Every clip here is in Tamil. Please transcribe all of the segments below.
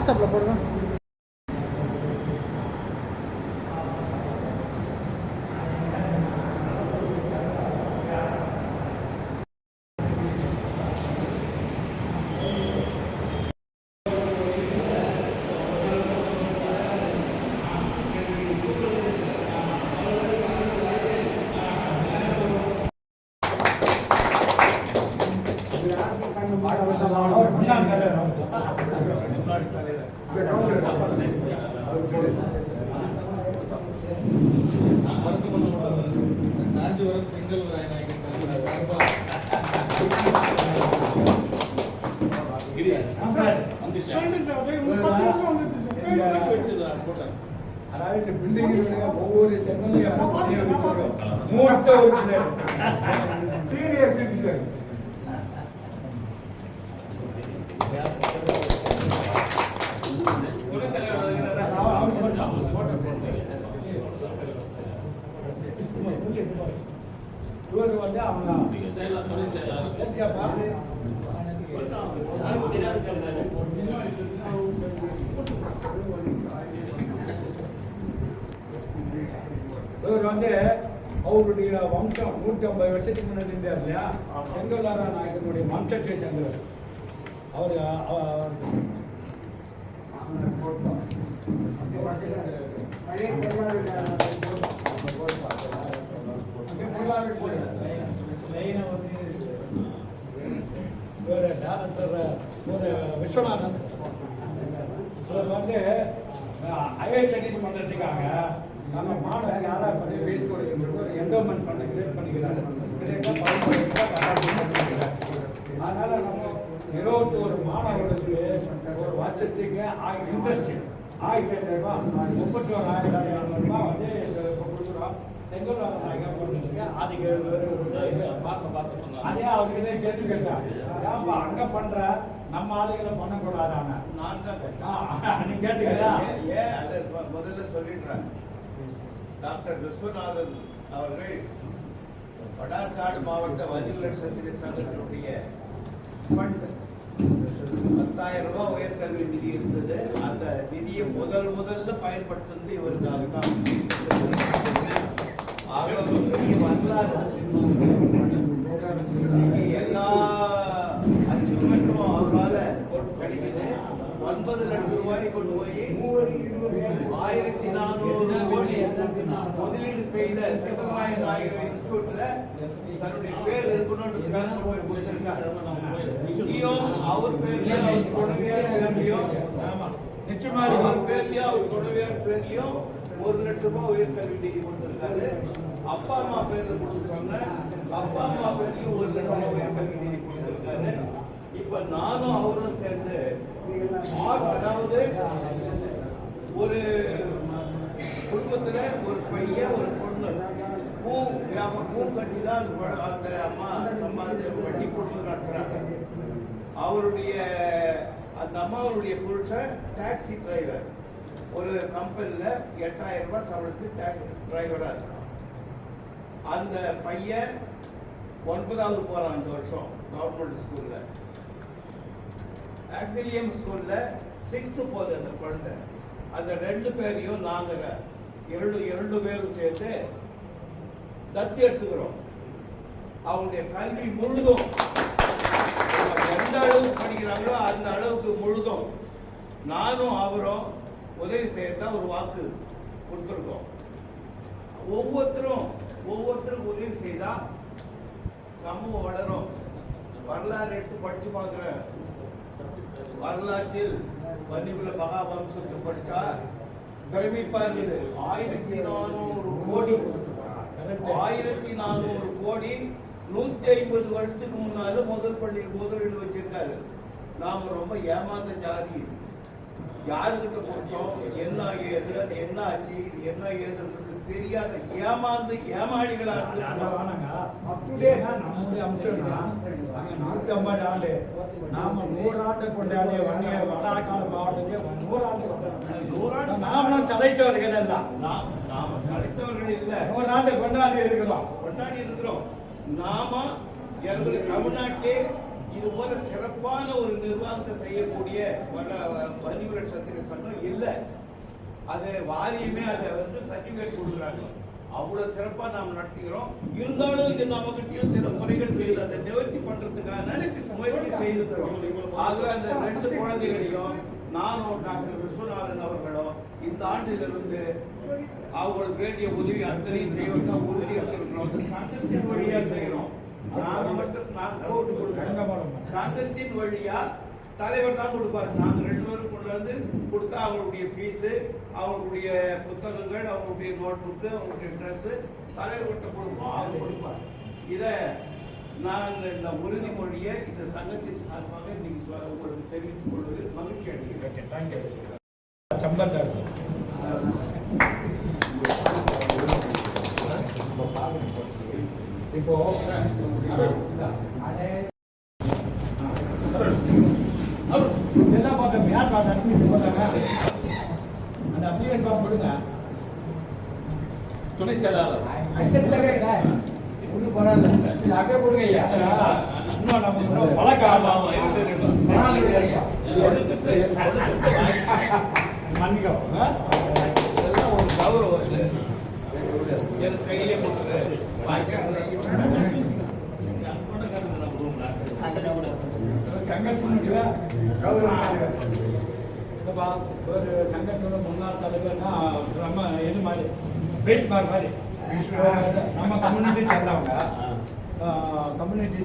வாட்ஸ்அப்பில் போடுங்க. அதாவது பில்டிங் ஒவ்வொரு செங்கலையும் சீனியர் சிட்டிசன் இவர் வந்து அவங்க இவர் வந்து அவருடைய வம்சம் 150 வருஷத்துக்கு முன்னாடி இருந்தார் இல்லையா, செங்கோலார நாயகனுடைய வம்சத்தை சேர்ந்தவர். அவர் விஸ்வநாதன் இவர் வந்து ஐஏஎஸ் ஸ்டடிஸ் பண்ணுறதுக்காக நம்ம மாணவர் யாராவது பண்ணி ஃபீஸ் கொடுக்கின்ற ஒரு என்டோமெண்ட் பண்ண கிரியேட் பண்ணிக்கிறாரு. அதனால நம்ம 21 மாணவர்களுக்கு ஒரு வருஷத்துக்கு இன்ட்ரெஸ்ட் 1500 ரூபாய் 31,400 ரூபாய் வந்து கொடுக்குறோம். செங்கோலார நாயகர் பண்ணுறதுக்கு அதுக்கு பார்க்க சொன்னாங்க. அதே அவர்கிட்ட கேள்வி கேட்டா, ஏன்பா அங்க பண்ற நம்ம ஆளுகளை பண்ணக்கூடாதான? நான் தான் நீங்க கேட்டீங்களா? ஏன் அதை முதல்ல சொல்லிடுறாங்க. டாக்டர் விஸ்வநாதன் அவர்கள் வடார்காடு மாவட்ட வதிவிலர் சத்திர சங்கத்தினுடைய ஃபண்ட் 10,000 ரூபாய் உயர்கல்வி நிதி இருந்தது. அந்த நிதியை முதல்ல பயன்படுத்துறது இவருக்காக தான். வரலாறு எல்லா அச்சீவ்மெண்ட்டும் அவரால் கிடைக்குது. 9 லட்சம் ரூபாய் கொண்டு போய் 1400 கோடி முதலீடு செய்த செங்கல்ராய நாயகர் இன்ஸ்டிடியூட்ல தன்னுடைய பேர் இருக்கணும்ன்றதுக்காக போய் கொடுத்திருக்காரு. இங்கேயும் அவர் பேர்லயும் அவர் துணைவியார் பேர்லயும் நிச்சயமாக அவர் பேர்லயும் அவர் துணைவியார் பேர்லயும் 1 லட்சம் ரூபாய் உயர்கல்வி நிதி கொடுத்திருக்காரு. அப்பா அம்மா பேர்ல கொடுத்து சொன்ன அப்பா அம்மா பேர்லயும் 1 லட்சம் ரூபாய் உயர்கல்வி நிதி கொடுத்திருக்காரு. இப்ப நானும் அவரும் சேர்ந்து அதாவது ஒரு குடும்பத்துல ஒரு பையன் ஒரு பொண்ணு பூ கட்டி தான் அந்த அம்மா சம்பாதிச்சு வட்டி கொடுத்து நடத்துறாங்க. அவருடைய அந்த அம்மாவுடைய புருஷன் டாக்ஸி டிரைவர், ஒரு கம்பெனில 8,000 ரூபாய் சம்பளத்துக்கு டிரைவரா இருக்கான். அந்த பையன் 9வது போறான் இந்த வருஷம் கவர்மெண்ட் ஸ்கூல்ல. ஆக்சிலியம் ஸ்கூல்ல 6th போகுது அந்த குழந்தை. அந்த 2 பேரையும் நாங்க இரண்டு பேரும் சேர்த்து தத்தி எடுத்துக்கிறோம். அவங்களுடைய கல்வி முழுதும் எந்த அளவுக்கு படிக்கிறாங்களோ அந்த அளவுக்கு முழுதும் நானும் அவரும் உதவி செய்யத்தான் ஒரு வாக்கு கொடுத்துருக்கோம். ஒவ்வொருத்தரும் உதவி செய்தா சமூகம் வளரும். வரலாறு எடுத்து படிச்சு பார்க்கிற வரலாற்றில் வன்னிகுல மகாவம்சத்தை படிச்சா பிரமிப்பா இருக்குது. 1400 கோடி 150 வருஷத்துக்கு முன்னால முதல் பள்ளியில் முதலீடு வச்சிருக்காரு. நாம ரொம்ப ஏமாந்த ஜாதி. யாருக்கிட்ட கொடுத்தோம், என்ன ஏது, என்ன ஆச்சு, என்ன ஏதுன்றது தெரியாத ஏமாளிகளா இருந்து நம்முடைய அம்சம்னா 150 ஆண்டு நாம 100 ஆண்டு கொண்டாடிய வன்னிய வடாக்காடு மாவட்டத்திலே 100 ஆண்டு நாமளும் சளைத்தவர்கள் அல்ல. நாம சளைத்தவர்கள் இல்ல, 100 ஆண்டு கொண்டாடி இருக்கிறோம். நாம எங்களுடைய தமிழ்நாட்டிலே இது போல சிறப்பான ஒரு நிர்வாகத்தை செய்யக்கூடிய வன்னிகுல அதை வாரியமே அதை வந்து சர்டிபிகேட் கொடுக்குறாங்க. அவ்வளவு சிறப்பா நாம் நடத்துகிறோம். இருந்தாலும் இது நமக்கிட்டையும் சில குறைகள் இருக்குது, அதை நிவர்த்தி பண்றதுக்கான முயற்சி செய்து தரும். ஆகவே அந்த 2 குழந்தைகளையும் நானும் டாக்டர் விஸ்வநாதன் அவர்களும் இந்த ஆண்டிலிருந்து அவங்களுக்கு வேண்டிய உதவி அத்தனையும் செய்வதற்கு உறுதி எடுத்திருக்கிறோம். அந்த சங்கத்தின் வழியா செய்யறோம். நாங்க மட்டும் சங்கத்தின் வழியா தலைவர் தான் கொடுப்பாரு. நாங்க 2 பேரும் கொண்டு வந்து கொடுத்தா அவங்களுடைய ஃபீஸு, அவங்களுடைய புத்தகங்கள், அவங்களுடைய நோட் புக்கு, அவங்களுடைய ட்ரெஸ் தலைவர்கிட்ட கொடுப்போம், அவர் கொடுப்பார். இதை நான் இந்த உறுதிமொழியை இந்த சங்கத்தின் சார்பாக இன்னைக்கு உங்களுக்கு தெரிவித்துக் கொள்வதில் மகிழ்ச்சி அடைகிறேன். தேங்க்யூ. சம்பந்தர் இப்போ எல்லாம் பார்க்க யார் பார்த்து அட்மிஷன் போட்டாங்க? அந்த அப்ளிகேஷன் ஃபார்ம் கொடுங்க. துணை செயலாளர் ஒன்றும் பரவாயில்ல, அப்படியே கொடுங்க ஐயா. இன்னும் நம்ம பழக்கம் மன்னிக்கவும் இதெல்லாம் ஒரு கௌரவம். என் கையிலே கொடுக்குறேன். சங்கத்தினுடைய ஒரு சங்கத்தோட முன்னாள் தலைவர்னா நம்ம இது மாதிரி பேச்மார் மாதிரி நம்ம கம்யூனிட்டி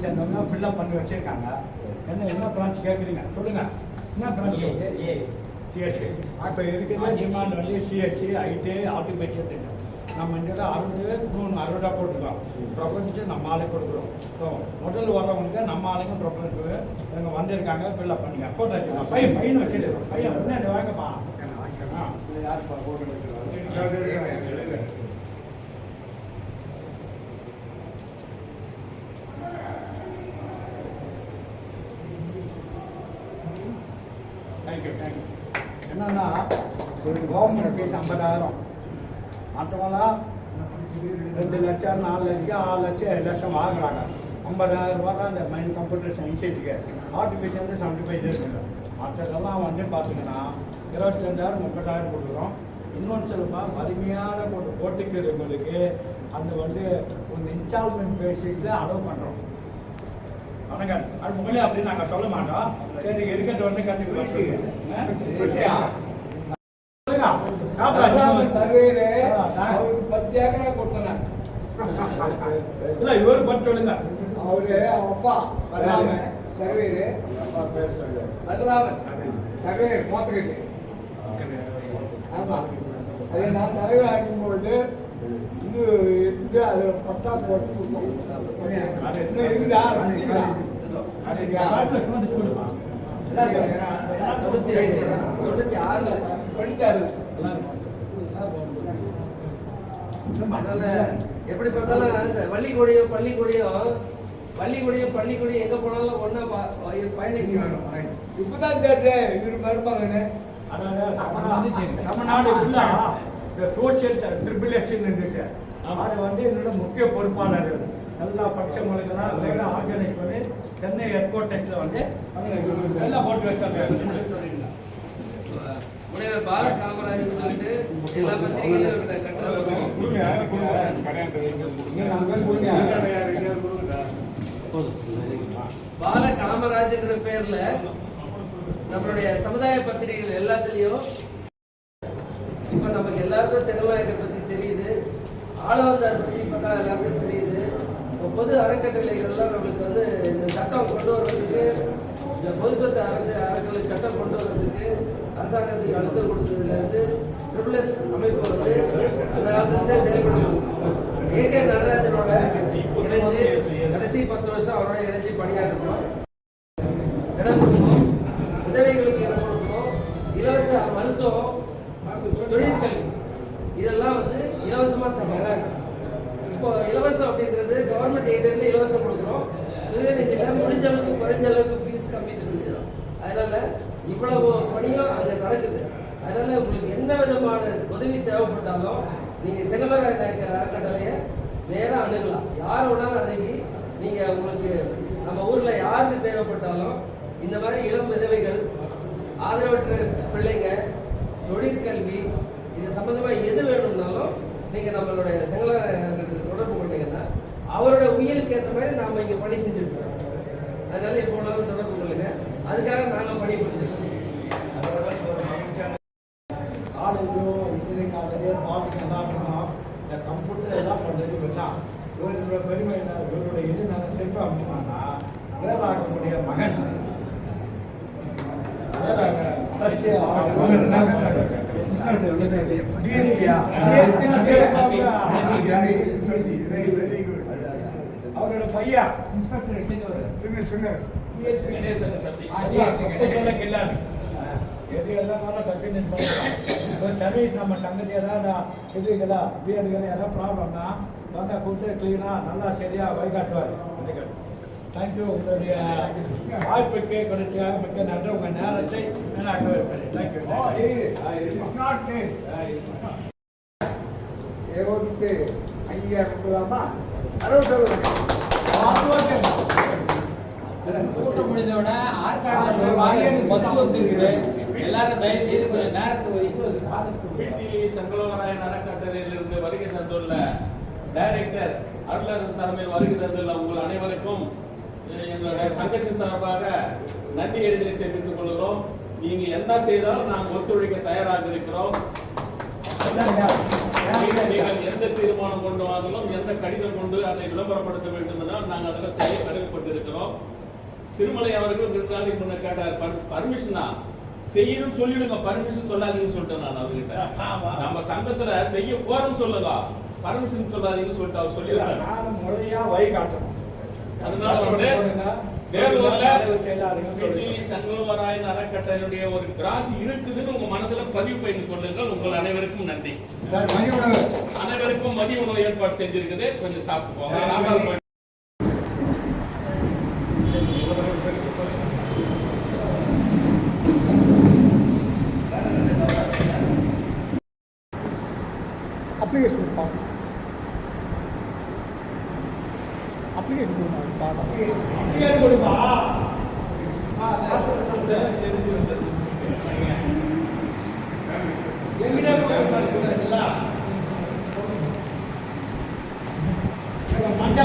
சேர்ந்தவங்க ஃபில்லப் பண்ணி வச்சிருக்காங்க. என்ன பிரான்ச் கேட்குறீங்க சொல்லுங்க. என்ன பிரான்ச்? சிஹெச்சி. இப்போ இருக்கிற டிமாண்ட் வந்து சிஹெச்சி, ஐடி, ஆர்டிஃபிஷியல் தெரியும். நம்ம இங்கே 60 போட்டுருக்கோம். ப்ரொஃபரன்ஸு நம்ம ஆளுக்கு கொடுக்குறோம். ஸோ முதல்ல வர்றவங்களுக்கு நம்ம ஆளுங்க ப்ரொஃபரன்ஸு இவங்க வந்திருக்காங்க, ஃபில்லப் பண்ணிங்க. ஃபோட்டோ வச்சுக்கலாம். பையன் வச்சுட்டு பையன் முன்னாடி வாங்கப்பா. வாங்கிக்கலாம். யாருப்பா ஃபோட்டோ எடுக்கலாம்? தேங்க்யூ. என்னன்னா ஒரு கவர்மெண்ட் ஃபீஸ் 50,000, மற்றவங்களாம் 2 லட்சம், 4 லட்சம், 6 லட்சம், 7 லட்சம் வாங்குறாங்க. 50,000 ரூபா தான் இந்த மைண்ட் கம்ப்யூட்டர் சயின்ஸுக்கு. ஆர்டிஃபிஷியல் 75 இருக்குது. மற்றதெல்லாம் வந்து பார்த்தீங்கன்னா 25,000, 30,000 கொடுக்குறோம். இன்னொன்று சொல்லப்பா, வலிமையான போட்டிக்கிறவங்களுக்கு அந்த வந்து ஒரு இன்ஸ்டால்மெண்ட் பேசிஸில் அலோவ் பண்ணுறோம். வணக்கம். அது முன்னாடி அப்படி நாங்கள் சொல்ல மாட்டோம். சரி இருக்கிறது வந்து கண்டிப்பாக இல்ல இவரு பட் சொல்லுங்க. அவரு அப்பா சர்வேரு பத்ராமன் சர்வேர் மோத்தகட்டு. ஆமா, அதை நான் தலைவர் ஆக்கும்போது இது இருந்து அது பட்டா போட்டு இருக்குதா? அதனால எப்படி பார்த்தாலும் பள்ளிக்கூடையும் எங்க போனாலும் ஒன்னா பயணிக்கணும். இப்பதான் தெரியுது இவரு மருமகனு. தமிழ்நாடு ஃபுல்லா இந்த சோசியல் ட்ரிபிள் எஸ்டின்னு இருந்துச்சு. அது வந்து என்னோட முக்கிய பொறுப்பாளர். எல்லா பட்சங்களுக்கெல்லாம் வேலை ஆர்கனைஸ் பண்ணி சென்னை ஏர்போர்ட் டெஸ்ட்ல வந்து எல்லாம் போட்டு வச்சாங்க. முனைவர் பால காமராஜர் சொல்லிட்டு எல்லா பத்திரிகையிலும் பால காமராஜர் பேர்ல நம்மளுடைய சமுதாய பத்திரிகைகள் எல்லாத்துலயும் இப்ப நமக்கு எல்லாருக்கும் செங்கல்நாயக்கர் பத்தி தெரியுது, ஆளவந்தார் பத்தி பார்த்தா எல்லாருக்கும் தெரியுது. பொது அறக்கட்டளைகள்லாம் நம்மளுக்கு வந்து இந்த சட்டம் கொண்டு வர்றதுக்கு, இந்த பொது சொத்து அறக்கட்டளை சட்டம் கொண்டு வர்றதுக்கு அரசாங்கத்துக்கு அழுத்தம் கொடுத்ததுலேருந்து ட்ரிபிள்எஸ் அமைப்பு வந்து அந்த காலத்துலேருந்தே செயல்பட்டு ஏகே நடராஜனோட இணைஞ்சு கடைசி 10 வருஷம் அவரோட இணைஞ்சு பணியாற்றணும். இடம் கொடுக்கணும், விதவைகளுக்கு இடம் கொடுக்கணும், இலவச மருத்துவம், தொழிற்கல்வி இதெல்லாம் வந்து இலவசமா தரணும். இப்போ இலவசம் அப்படின்றது கவர்மெண்ட் எய்ட்ல இலவசம் கொடுக்குறோம். உதயநிதியில முடிஞ்ச அளவுக்கு குறைஞ்ச அளவுக்கு ஃபீஸ் கம்மி பண்ணிடுறோம். அதனால இவ்வளவு பணியும் அங்கே நடக்குது. அதனால உங்களுக்கு எந்த விதமான உதவி தேவைப்பட்டாலும் நீங்க செங்கல்நாயக்கர் அறக்கட்டளையை நேராக அணுகலாம். யார் வேணாலும் அணுகி நீங்க உங்களுக்கு நம்ம ஊர்ல யாருக்கு தேவைப்பட்டாலும் இந்த மாதிரி இளம் விதவைகள், ஆதரவற்ற பிள்ளைங்க, தொழிற்கல்வி இது சம்பந்தமா எது வேணும்னாலும் நீங்க நம்மளுடைய செங்கலாயர் தொடர்பு கொண்டீங்கன்னா அவரோட உயிருக்கு ஏற்ற மாதிரி நாம இங்க பணி செஞ்சுட்டு இருக்கோம். அதனால இப்போ உள்ளவங்க தொடர்பு கொள்ளுங்க. அதுக்காக நாங்க பணி கொடுத்துருக்கோம். காலேஜோ இன்ஜினியரிங் காலேஜோ மார்னிங் எல்லாம் இருக்கணும். இந்த கம்ப்யூட்டர் எல்லாம் பண்ணுறது வேண்டாம். இவரோட பெருமை என்ன, இவருடைய இது நாங்கள் செல்ஃபி அனுப்பினோம்னா வேறாகக்கூடிய மகன் அவரோட பையன் எது எல்லாரும் டக்குன்னு தனி நம்ம சங்கதி ஏதாவது இதுகளா பிஎடுகளா ஏதாவது ப்ராப்ளம்னா வந்தால் கூப்பிட்டு கிளீனாக நல்லா சரியாக வழிகாட்டுவார். தேங்க்யூ. உங்களுடைய வாய்ப்புக்கு கிடைச்ச மிக்க நன்றி. உங்கள் நேரத்தை நான் தேங்க்யூ. ஏவருக்கு ஐயா கொடுக்கலாமா? கூட்டம் முடிஞ்சோட ஆற்காடு பஸ் வந்துருக்குது. எல்லாரும் தயவு செய்து கொஞ்சம் நேரத்தை ஒதுக்கி சங்கலவராயன் அறக்கட்டளையிலிருந்து வருகை தந்துள்ள டைரக்டர் அருளரசு தலைமையில் வருகை தந்துள்ள உங்கள் அனைவருக்கும் எங்களுடைய சங்கத்தின் சார்பாக நன்றி எழுதி தெரிவித்துக் கொள்கிறோம். நீங்க என்ன செய்தாலும் நாங்கள் ஒத்துழைக்க தயாராக இருக்கிறோம். நீங்கள் எந்த தீர்மானம் கொண்டு வாங்கலும் எந்த கடிதம் கொண்டு அதை விளம்பரப்படுத்த வேண்டும் என்றால் நாங்கள் அதில் செய்ய கடமைப்பட்டிருக்கிறோம். திருமலை அவர்கள் நிர்வாகி முன்ன கேட்டார், பர்மிஷனா செய்யணும் சொல்லிடுங்க, பர்மிஷன் சொல்லாதீங்கன்னு சொல்லிட்டேன் நான் அவர்கிட்ட. நம்ம சங்கத்துல செய்ய போறோம்னு சொல்லுங்க, பர்மிஷன் சொல்லாதீங்கன்னு சொல்லிட்டு அவர் சொல்லிடுறாரு. நான் முறையா வழிகாட்டணும். அதனால வந்து வேலூர்ல சங்கலவராயன் அறக்கட்டளையுடைய ஒரு பிரான்ச் இருக்குதுன்னு உங்க மனசுல பதிவு பண்ணி கொள்ளுங்கள். உங்கள் அனைவருக்கும் நன்றி. அனைவருக்கும் மதிய உணவு ஏற்பாடு செஞ்சிருக்குது, கொஞ்சம் சாப்பிட்டு சாப்பாடு. அப்ளிகேஷன் கொடுப்பா மஞ்சா